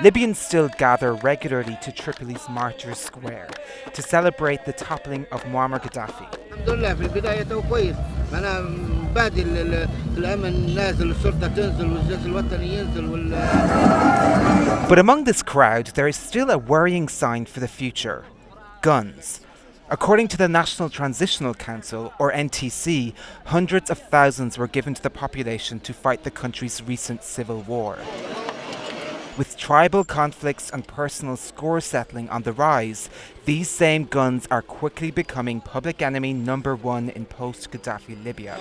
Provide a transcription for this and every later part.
Libyans still gather regularly to Tripoli's Martyrs Square to celebrate the toppling of Muammar Gaddafi. But among this crowd, there is still a worrying sign for the future: guns. According to the National Transitional Council, or NTC, hundreds of thousands were given to the population to fight the country's recent civil war. With tribal conflicts and personal score settling on the rise, these same guns are quickly becoming public enemy number one in post-Gaddafi Libya.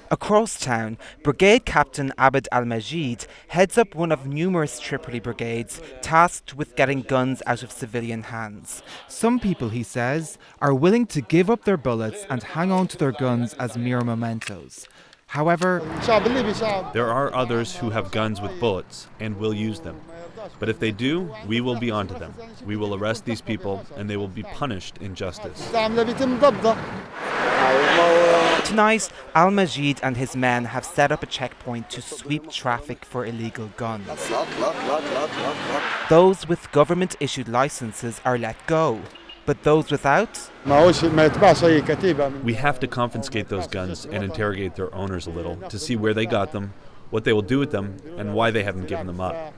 Across town, Brigade Captain Abd al-Majid heads up one of numerous Tripoli brigades tasked with getting guns out of civilian hands. Some people, he says, are willing to give up their bullets and hang on to their guns as mere mementos. However, there are others who have guns with bullets and will use them. But if they do, we will be onto them. We will arrest these people and they will be punished in justice. Tonight, al-Majid and his men have set up a checkpoint to sweep traffic for illegal guns. Those with government-issued licenses are let go, but those without? We have to confiscate those guns and interrogate their owners a little to see where they got them, what they will do with them, and why they haven't given them up.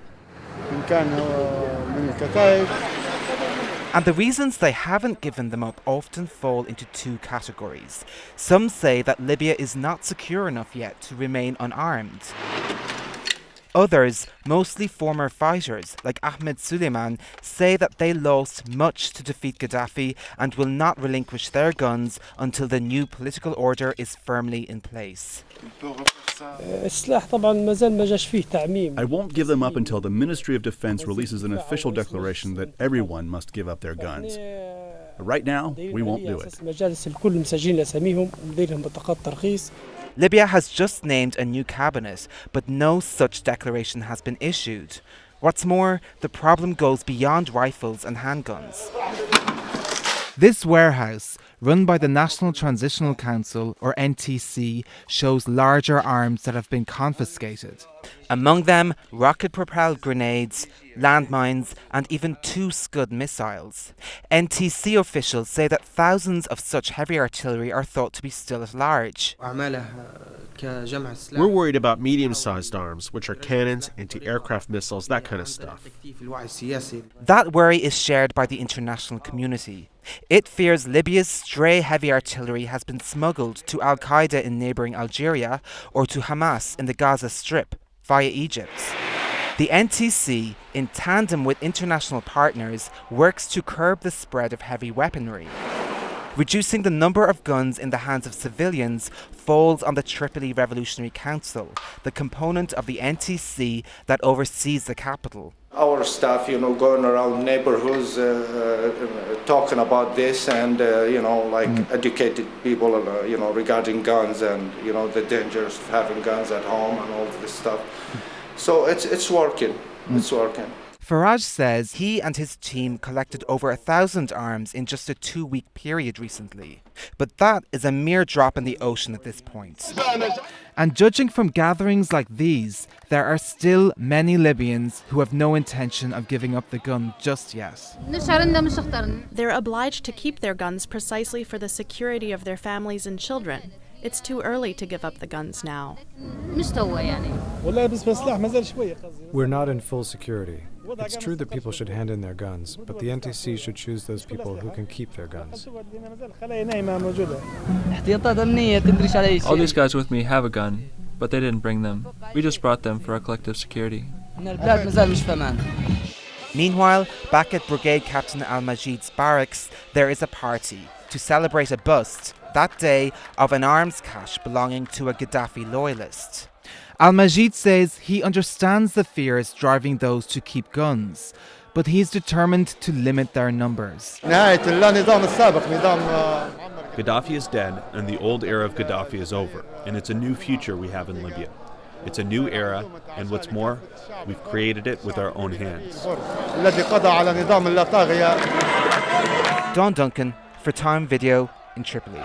And the reasons they haven't given them up often fall into two categories. Some say that Libya is not secure enough yet to remain unarmed. Others, mostly former fighters like Ahmed Suleiman, say that they lost much to defeat Gaddafi and will not relinquish their guns until the new political order is firmly in place. I won't give them up until the Ministry of Defense releases an official declaration that everyone must give up their guns. Right now, we won't do it. Libya has just named a new cabinet, but no such declaration has been issued. What's more, the problem goes beyond rifles and handguns. This warehouse, run by the National Transitional Council, or NTC, shows larger arms that have been confiscated. Among them, rocket-propelled grenades, landmines, and even 2 Scud missiles. NTC officials say that thousands of such heavy artillery are thought to be still at large. We're worried about medium-sized arms, which are cannons, anti-aircraft missiles, that kind of stuff. That worry is shared by the international community. It fears Libya's stray heavy artillery has been smuggled to Al-Qaeda in neighbouring Algeria or to Hamas in the Gaza Strip via Egypt. The NTC, in tandem with international partners, works to curb the spread of heavy weaponry. Reducing the number of guns in the hands of civilians falls on the Tripoli Revolutionary Council, the component of the NTC that oversees the capital. Our staff, going around neighborhoods talking about this and, educated people, regarding guns and, the dangers of having guns at home and all of this stuff. So it's working. It's working. Faraj says he and his team collected over 1,000 arms in just a 2-week period recently. But that is a mere drop in the ocean at this point. And judging from gatherings like these, there are still many Libyans who have no intention of giving up the gun just yet. They're obliged to keep their guns precisely for the security of their families and children. It's too early to give up the guns now. We're not in full security. It's true that people should hand in their guns, but the NTC should choose those people who can keep their guns. All these guys with me have a gun, but they didn't bring them. We just brought them for our collective security. Meanwhile, back at Brigade Captain al-Majid's barracks, there is a party to celebrate a bust that day of an arms cache belonging to a Gaddafi loyalist. Al-Majid says he understands the fears driving those to keep guns, but he's determined to limit their numbers. Gaddafi is dead, and the old era of Gaddafi is over, and it's a new future we have in Libya. It's a new era, and what's more, we've created it with our own hands. Don Duncan for Time Video in Tripoli.